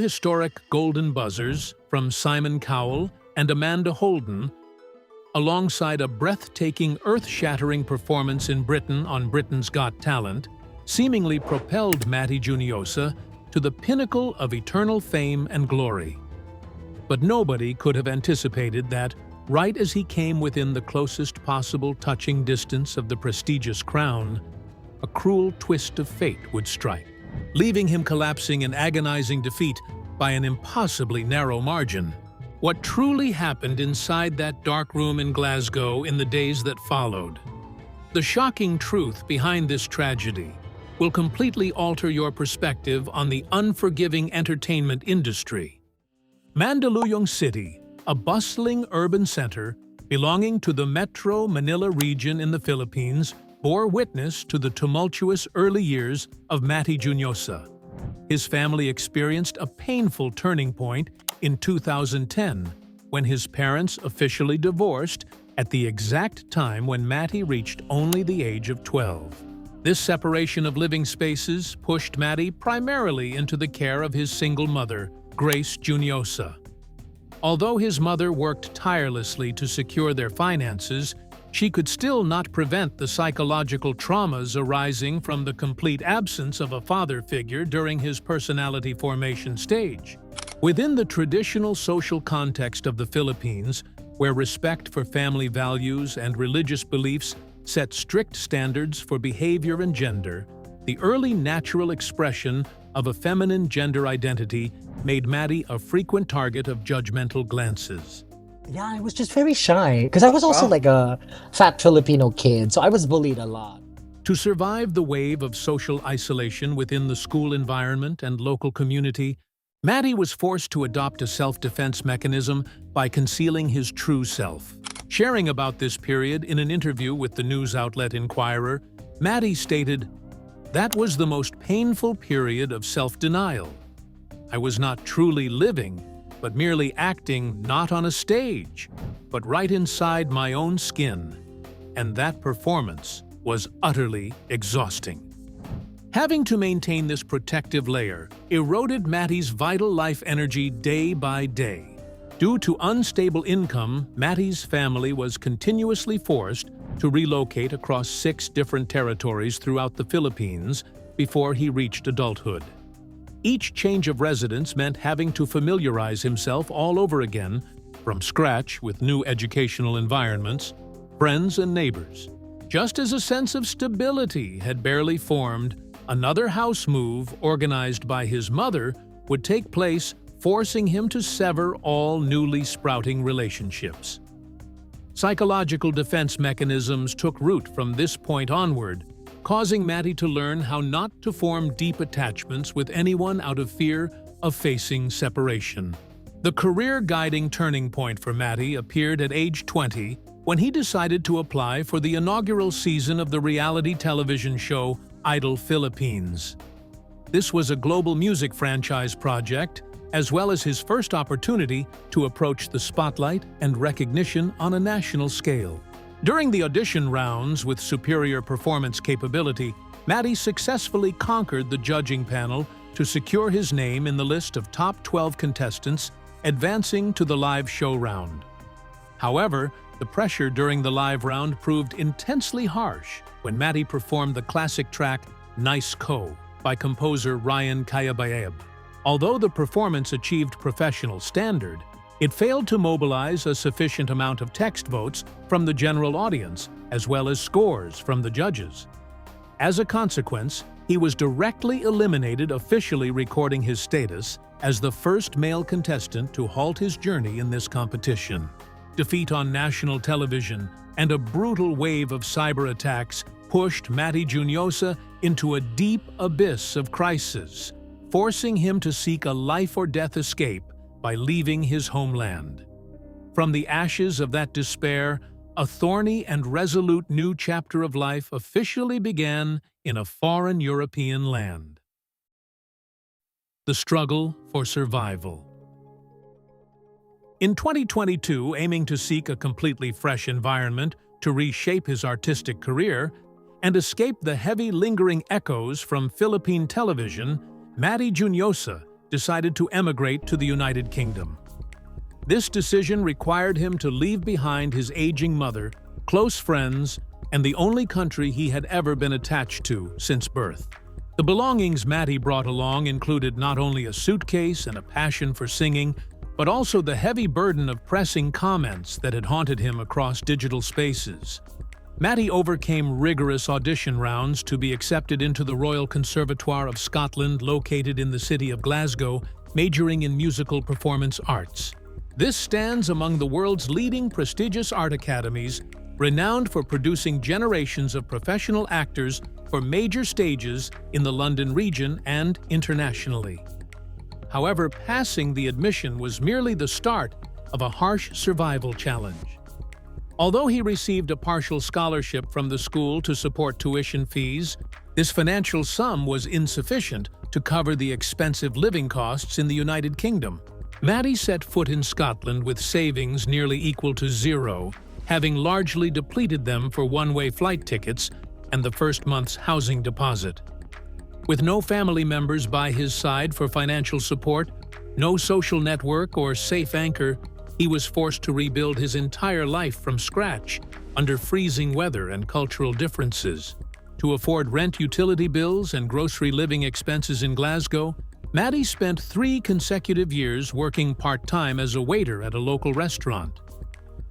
historic Golden Buzzers from Simon Cowell and Amanda Holden, alongside a breathtaking, earth-shattering performance in Britain on Britain's Got Talent, seemingly propelled Matty Juniosa to the pinnacle of eternal fame and glory. But nobody could have anticipated that, right as he came within the closest possible touching distance of the prestigious crown, a cruel twist of fate would strike, leaving him collapsing in agonizing defeat by an impossibly narrow margin. What truly happened inside that dark room in Glasgow in the days that followed? The shocking truth behind this tragedy will completely alter your perspective on the unforgiving entertainment industry. Mandaluyong City, a bustling urban center belonging to the Metro Manila region in the Philippines, bore witness to the tumultuous early years of Matty Juniosa. His family experienced a painful turning point in 2010 when his parents officially divorced at the exact time when Matty reached only the age of 12. This separation of living spaces pushed Matty primarily into the care of his single mother, Grace Juniosa. Although his mother worked tirelessly to secure their finances, she could still not prevent the psychological traumas arising from the complete absence of a father figure during his personality formation stage. Within the traditional social context of the Philippines, where respect for family values and religious beliefs set strict standards for behavior and gender, the early natural expression of a feminine gender identity made Matty a frequent target of judgmental glances. Yeah, I was just very shy because I was also like a fat Filipino kid, so I was bullied a lot. To survive the wave of social isolation within the school environment and local community, Matty was forced to adopt a self-defense mechanism by concealing his true self. Sharing about this period in an interview with the news outlet Inquirer, Matty stated, "That was the most painful period of self-denial. I was not truly living, but merely acting not on a stage, but right inside my own skin. And that performance was utterly exhausting." Having to maintain this protective layer eroded Matty's vital life energy day by day. Due to unstable income, Matty's family was continuously forced to relocate across 6 different territories throughout the Philippines before he reached adulthood. Each change of residence meant having to familiarize himself all over again, from scratch with new educational environments, friends and neighbors. Just as a sense of stability had barely formed, another house move organized by his mother would take place, forcing him to sever all newly sprouting relationships. Psychological defense mechanisms took root from this point onward, causing Matty to learn how not to form deep attachments with anyone out of fear of facing separation. The career-guiding turning point for Matty appeared at age 20 when he decided to apply for the inaugural season of the reality television show Idol Philippines. This was a global music franchise project, as well as his first opportunity to approach the spotlight and recognition on a national scale. During the audition rounds with superior performance capability, Matty successfully conquered the judging panel to secure his name in the list of top 12 contestants, advancing to the live show round. However, the pressure during the live round proved intensely harsh when Matty performed the classic track Nice Co by composer Ryan Cayabyab. Although the performance achieved professional standard, it failed to mobilize a sufficient amount of text votes from the general audience, as well as scores from the judges. As a consequence, he was directly eliminated, officially recording his status as the first male contestant to halt his journey in this competition. Defeat on national television and a brutal wave of cyber attacks pushed Matty Juniosa into a deep abyss of crisis, forcing him to seek a life-or-death escape by leaving his homeland. From the ashes of that despair, a thorny and resolute new chapter of life officially began in a foreign European land. The struggle for survival. In 2022, aiming to seek a completely fresh environment to reshape his artistic career and escape the heavy lingering echoes from Philippine television, Matty Juniosa decided to emigrate to the United Kingdom. This decision required him to leave behind his aging mother, close friends, and the only country he had ever been attached to since birth. The belongings Matty brought along included not only a suitcase and a passion for singing, but also the heavy burden of pressing comments that had haunted him across digital spaces. Matty overcame rigorous audition rounds to be accepted into the Royal Conservatoire of Scotland, located in the city of Glasgow, majoring in musical performance arts. This stands among the world's leading prestigious art academies, renowned for producing generations of professional actors for major stages in the London region and internationally. However, passing the admission was merely the start of a harsh survival challenge. Although he received a partial scholarship from the school to support tuition fees, this financial sum was insufficient to cover the expensive living costs in the United Kingdom. Matty set foot in Scotland with savings nearly equal to zero, having largely depleted them for one-way flight tickets and the first month's housing deposit. With no family members by his side for financial support, no social network or safe anchor, he was forced to rebuild his entire life from scratch under freezing weather and cultural differences. To afford rent, utility bills, and grocery living expenses in Glasgow, Matty spent 3 consecutive years working part-time as a waiter at a local restaurant.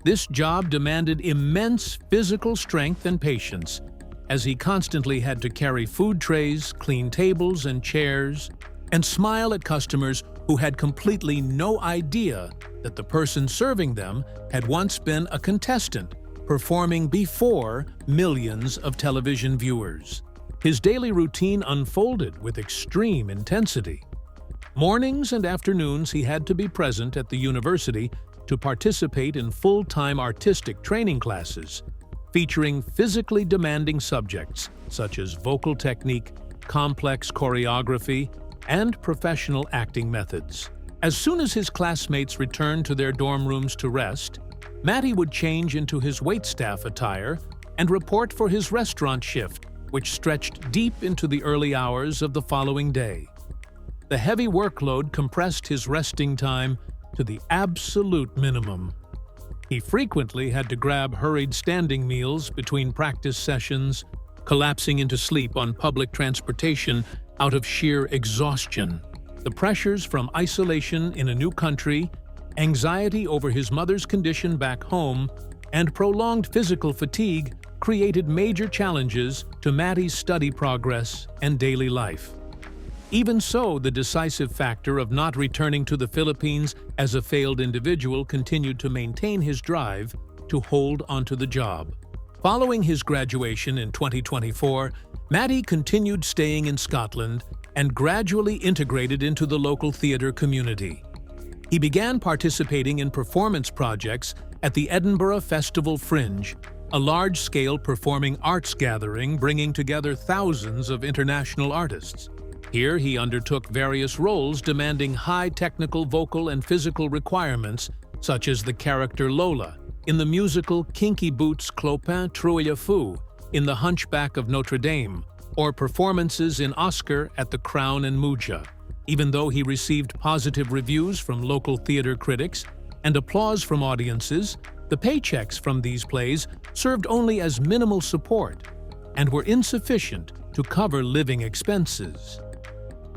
This job demanded immense physical strength and patience, as he constantly had to carry food trays, clean tables and chairs, and smile at customers who had completely no idea that the person serving them had once been a contestant, performing before millions of television viewers. His daily routine unfolded with extreme intensity. Mornings and afternoons he had to be present at the university to participate in full-time artistic training classes, featuring physically demanding subjects such as vocal technique, complex choreography, and professional acting methods. As soon as his classmates returned to their dorm rooms to rest, Matty would change into his waitstaff attire and report for his restaurant shift, which stretched deep into the early hours of the following day. The heavy workload compressed his resting time to the absolute minimum. He frequently had to grab hurried standing meals between practice sessions, collapsing into sleep on public transportation out of sheer exhaustion. The pressures from isolation in a new country, anxiety over his mother's condition back home, and prolonged physical fatigue created major challenges to Matty's study progress and daily life. Even so, the decisive factor of not returning to the Philippines as a failed individual continued to maintain his drive to hold onto the job. Following his graduation in 2024, Matty continued staying in Scotland and gradually integrated into the local theatre community. He began participating in performance projects at the Edinburgh Festival Fringe, a large-scale performing arts gathering bringing together thousands of international artists. Here he undertook various roles demanding high technical vocal and physical requirements, such as the character Lola in the musical Kinky Boots Clopin Trouille Fou in The Hunchback of Notre Dame, or performances in Oscar at the Crown and Muja. Even though he received positive reviews from local theater critics and applause from audiences, the paychecks from these plays served only as minimal support and were insufficient to cover living expenses.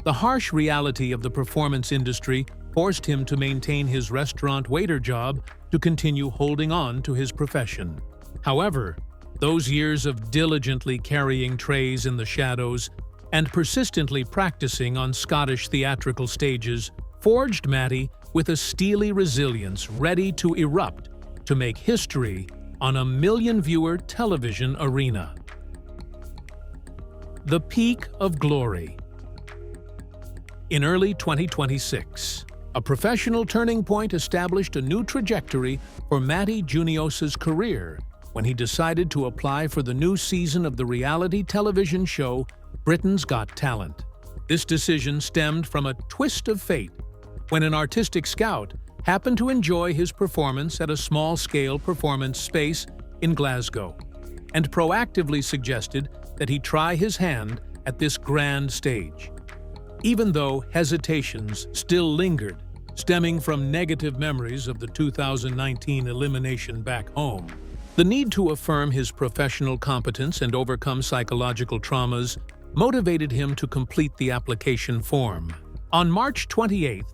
The harsh reality of the performance industry forced him to maintain his restaurant waiter job to continue holding on to his profession. However, those years of diligently carrying trays in the shadows and persistently practicing on Scottish theatrical stages forged Matty with a steely resilience ready to erupt to make history on a million-viewer television arena. The peak of glory. In early 2026, a professional turning point established a new trajectory for Matty Juniosa's career when he decided to apply for the new season of the reality television show Britain's Got Talent. This decision stemmed from a twist of fate when an artistic scout happened to enjoy his performance at a small-scale performance space in Glasgow and proactively suggested that he try his hand at this grand stage. even though hesitations still lingered, stemming from negative memories of the 2019 elimination back home. The need to affirm his professional competence and overcome psychological traumas motivated him to complete the application form. On March 28,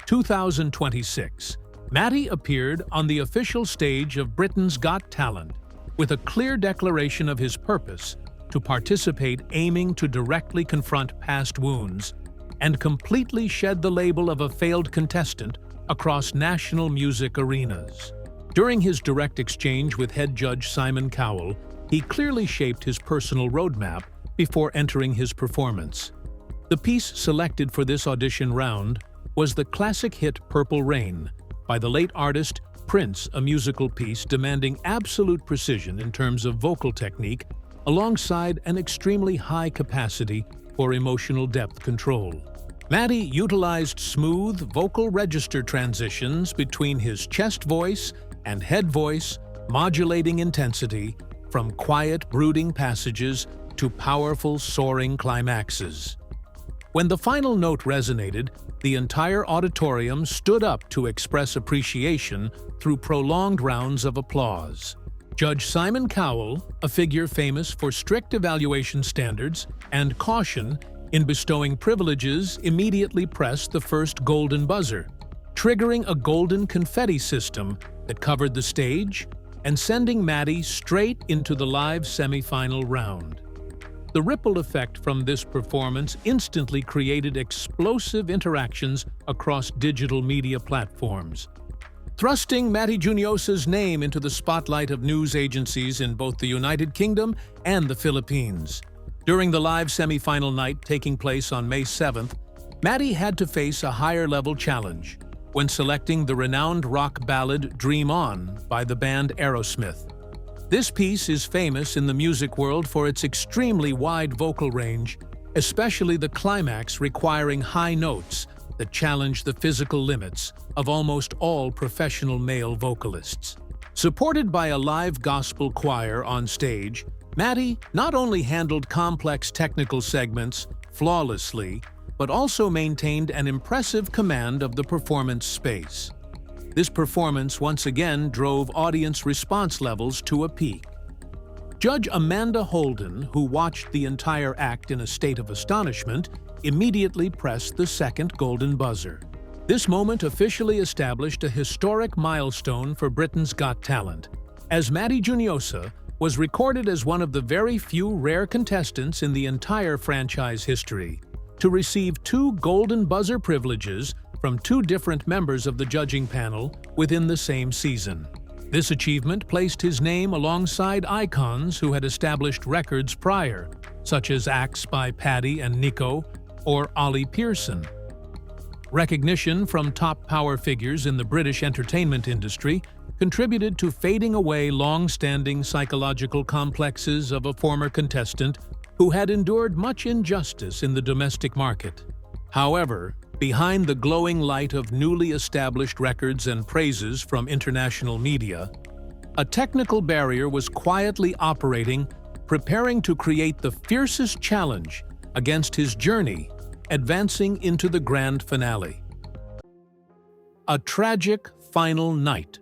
2026, Matty appeared on the official stage of Britain's Got Talent with a clear declaration of his purpose to participate, aiming to directly confront past wounds and completely shed the label of a failed contestant across national music arenas. During his direct exchange with head judge Simon Cowell, he clearly shaped his personal roadmap before entering his performance. The piece selected for this audition round was the classic hit Purple Rain by the late artist Prince, a musical piece demanding absolute precision in terms of vocal technique alongside an extremely high capacity for emotional depth control. Matty utilized smooth vocal register transitions between his chest voice and head voice, modulating intensity from quiet, brooding passages to powerful, soaring climaxes. When the final note resonated, the entire auditorium stood up to express appreciation through prolonged rounds of applause. Judge Simon Cowell, a figure famous for strict evaluation standards and caution in bestowing privileges, immediately pressed the first golden buzzer, triggering a golden confetti system that covered the stage and sending Matty straight into the live semifinal round. The ripple effect from this performance instantly created explosive interactions across digital media platforms, thrusting Matty Juniosa's name into the spotlight of news agencies in both the United Kingdom and the Philippines. During the live semifinal night taking place on May 7th, Matty had to face a higher-level challenge when selecting the renowned rock ballad Dream On by the band Aerosmith. This piece is famous in the music world for its extremely wide vocal range, especially the climax requiring high notes that challenge the physical limits of almost all professional male vocalists. Supported by a live gospel choir on stage, Matty not only handled complex technical segments flawlessly, but also maintained an impressive command of the performance space. This performance once again drove audience response levels to a peak. Judge Amanda Holden, who watched the entire act in a state of astonishment, immediately pressed the second golden buzzer. This moment officially established a historic milestone for Britain's Got Talent, as Matty Juniosa was recorded as one of the very few rare contestants in the entire franchise history to receive 2 golden buzzer privileges from 2 different members of the judging panel within the same season. This achievement placed his name alongside icons who had established records prior, such as acts by Paddy and Nico or Ollie Pearson. Recognition from top power figures in the British entertainment industry contributed to fading away long-standing psychological complexes of a former contestant who had endured much injustice in the domestic market. However, behind the glowing light of newly established records and praises from international media, a technical barrier was quietly operating, preparing to create the fiercest challenge against his journey, advancing into the grand finale. A tragic final night.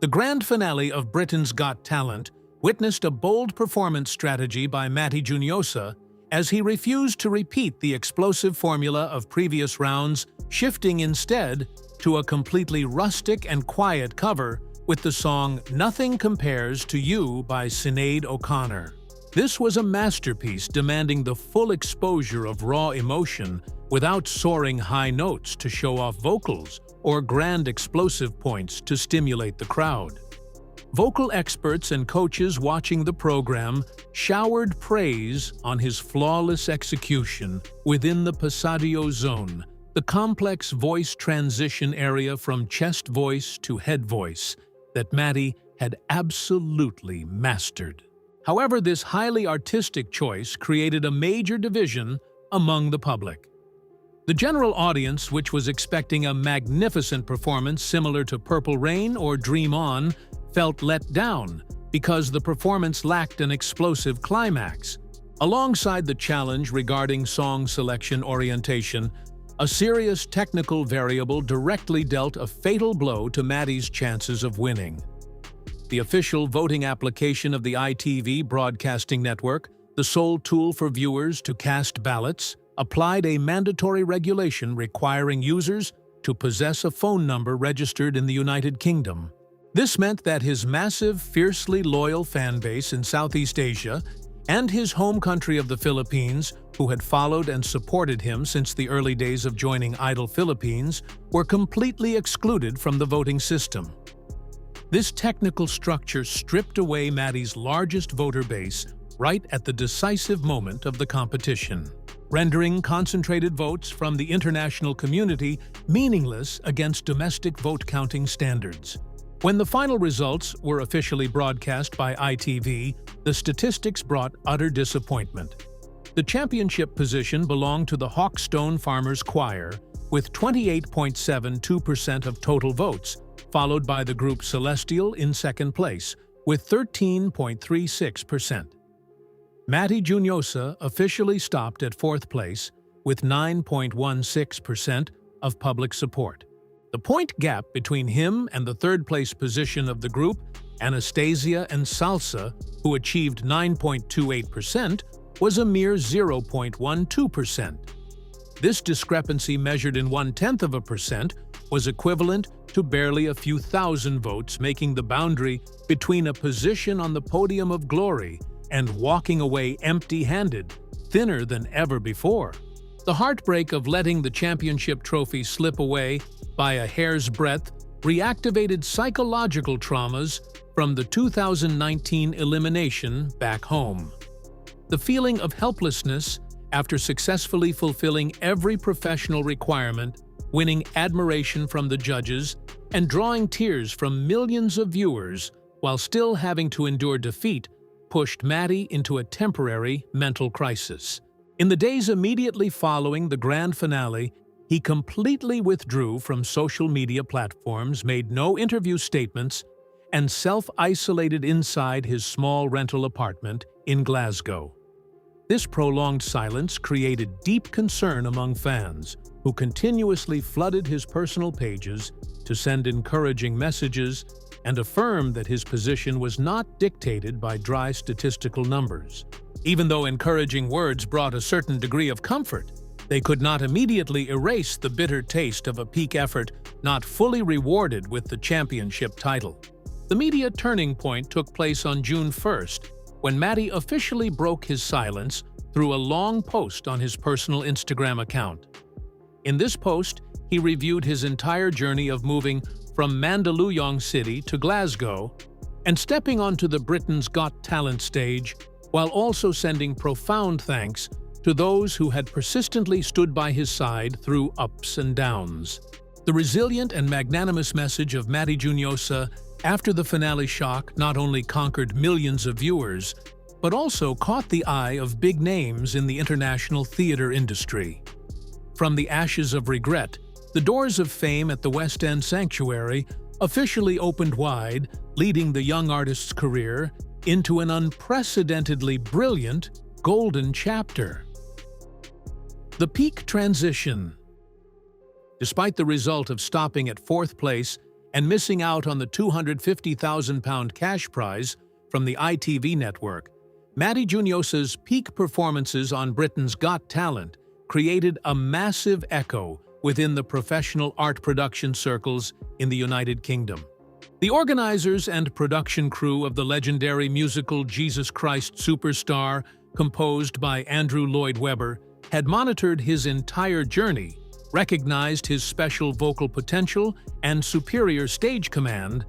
The grand finale of Britain's Got Talent witnessed a bold performance strategy by Matty Juniosa as he refused to repeat the explosive formula of previous rounds, shifting instead to a completely rustic and quiet cover with the song Nothing Compares to You by Sinead O'Connor. This was a masterpiece demanding the full exposure of raw emotion without soaring high notes to show off vocals or grand explosive points to stimulate the crowd. Vocal experts and coaches watching the program showered praise on his flawless execution within the passaggio zone, the complex voice transition area from chest voice to head voice that Matty had absolutely mastered. However, this highly artistic choice created a major division among the public. The general audience, which was expecting a magnificent performance similar to Purple Rain or Dream On, felt let down because the performance lacked an explosive climax, Alongside the challenge regarding song selection orientation, a serious technical variable directly dealt a fatal blow to Matty's chances of winning. The official voting application of the ITV broadcasting network, the sole tool for viewers to cast ballots, applied a mandatory regulation requiring users to possess a phone number registered in the United Kingdom. This meant that his massive, fiercely loyal fan base in Southeast Asia and his home country of the Philippines, who had followed and supported him since the early days of joining Idol Philippines, were completely excluded from the voting system. This technical structure stripped away Matty's largest voter base right at the decisive moment of the competition, rendering concentrated votes from the international community meaningless against domestic vote-counting standards. When the final results were officially broadcast by ITV, the statistics brought utter disappointment. The championship position belonged to the Hawkstone Farmers Choir, with 28.72% of total votes, followed by the group Celestial in second place, with 13.36%. Matty Juniosa officially stopped at fourth place, with 9.16% of public support. The point gap between him and the third-place position of the group, Anastasia and Salsa, who achieved 9.28%, was a mere 0.12%. This discrepancy, measured in 0.1%, was equivalent to barely a few thousand votes, making the boundary between a position on the podium of glory and walking away empty-handed thinner than ever before. The heartbreak of letting the championship trophy slip away by a hair's breadth reactivated psychological traumas from the 2019 elimination back home. The feeling of helplessness after successfully fulfilling every professional requirement, winning admiration from the judges, and drawing tears from millions of viewers while still having to endure defeat pushed Matty into a temporary mental crisis. In the days immediately following the grand finale, he completely withdrew from social media platforms, made no interview statements, and self-isolated inside his small rental apartment in Glasgow. This prolonged silence created deep concern among fans, who continuously flooded his personal pages to send encouraging messages and affirm that his position was not dictated by dry statistical numbers. Even though encouraging words brought a certain degree of comfort, they could not immediately erase the bitter taste of a peak effort not fully rewarded with the championship title. The media turning point took place on June 1st, when Matty officially broke his silence through a long post on his personal Instagram account. In this post, he reviewed his entire journey of moving from Mandaluyong City to Glasgow and stepping onto the Britain's Got Talent stage, while also sending profound thanks to those who had persistently stood by his side through ups and downs. The resilient and magnanimous message of Matty Juniosa after the finale shock not only conquered millions of viewers, but also caught the eye of big names in the international theater industry. From the ashes of regret, the doors of fame at the West End Sanctuary officially opened wide, leading the young artist's career into an unprecedentedly brilliant, golden chapter. The peak transition. Despite the result of stopping at fourth place and missing out on the £250,000 cash prize from the ITV network, Matty Juniosa's peak performances on Britain's Got Talent created a massive echo within the professional art production circles in the United Kingdom. The organizers and production crew of the legendary musical Jesus Christ Superstar, composed by Andrew Lloyd Webber, had monitored his entire journey, recognized his special vocal potential and superior stage command,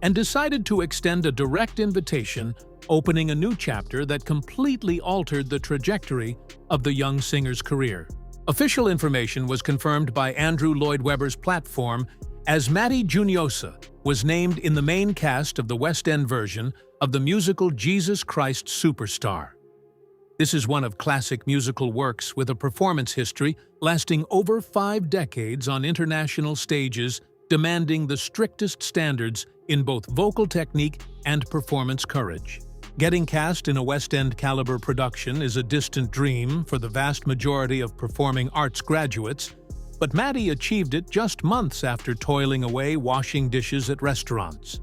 and decided to extend a direct invitation, opening a new chapter that completely altered the trajectory of the young singer's career. Official information was confirmed by Andrew Lloyd Webber's platform as Matty Juniosa was named in the main cast of the West End version of the musical Jesus Christ Superstar. This is one of classic musical works with a performance history lasting over 5 decades on international stages, demanding the strictest standards in both vocal technique and performance courage. Getting cast in a West End caliber production is a distant dream for the vast majority of performing arts graduates, but Matty achieved it just months after toiling away washing dishes at restaurants.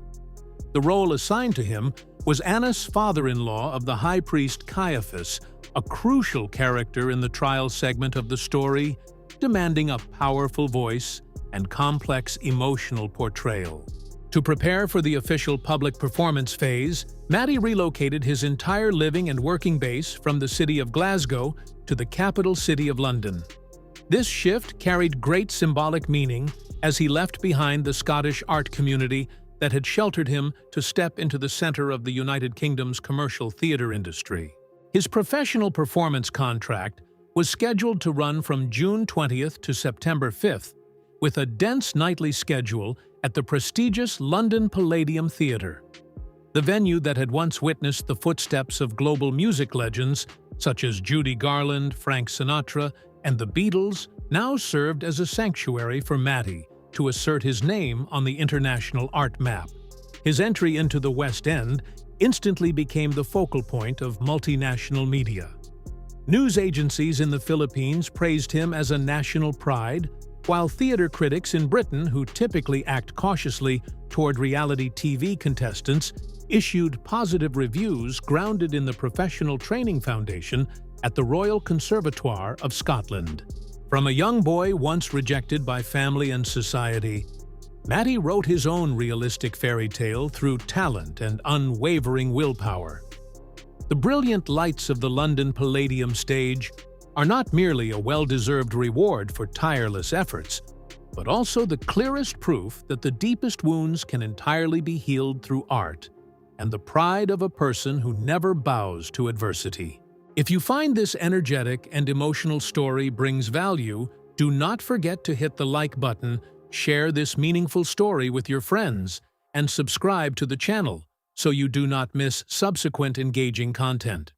The role assigned to him was Annas' father-in-law of the high priest Caiaphas, a crucial character in the trial segment of the story, demanding a powerful voice and complex emotional portrayal. To prepare for the official public performance phase, Matty relocated his entire living and working base from the city of Glasgow to the capital city of London. This shift carried great symbolic meaning as he left behind the Scottish art community that had sheltered him to step into the center of the United Kingdom's commercial theatre industry. His professional performance contract was scheduled to run from June 20th to September 5th, with a dense nightly schedule at the prestigious London Palladium Theatre. The venue that had once witnessed the footsteps of global music legends such as Judy Garland, Frank Sinatra, and the Beatles now served as a sanctuary for Matty to assert his name on the international art map. His entry into the West End instantly became the focal point of multinational media. News agencies in the Philippines praised him as a national pride, while theater critics in Britain, who typically act cautiously toward reality TV contestants, issued positive reviews grounded in the professional training foundation at the Royal Conservatoire of Scotland. From a young boy once rejected by family and society, Matty wrote his own realistic fairy tale through talent and unwavering willpower. The brilliant lights of the London Palladium stage are not merely a well-deserved reward for tireless efforts, but also the clearest proof that the deepest wounds can entirely be healed through art, and the pride of a person who never bows to adversity. If you find this energetic and emotional story brings value, do not forget to hit the like button, share this meaningful story with your friends, and subscribe to the channel so you do not miss subsequent engaging content.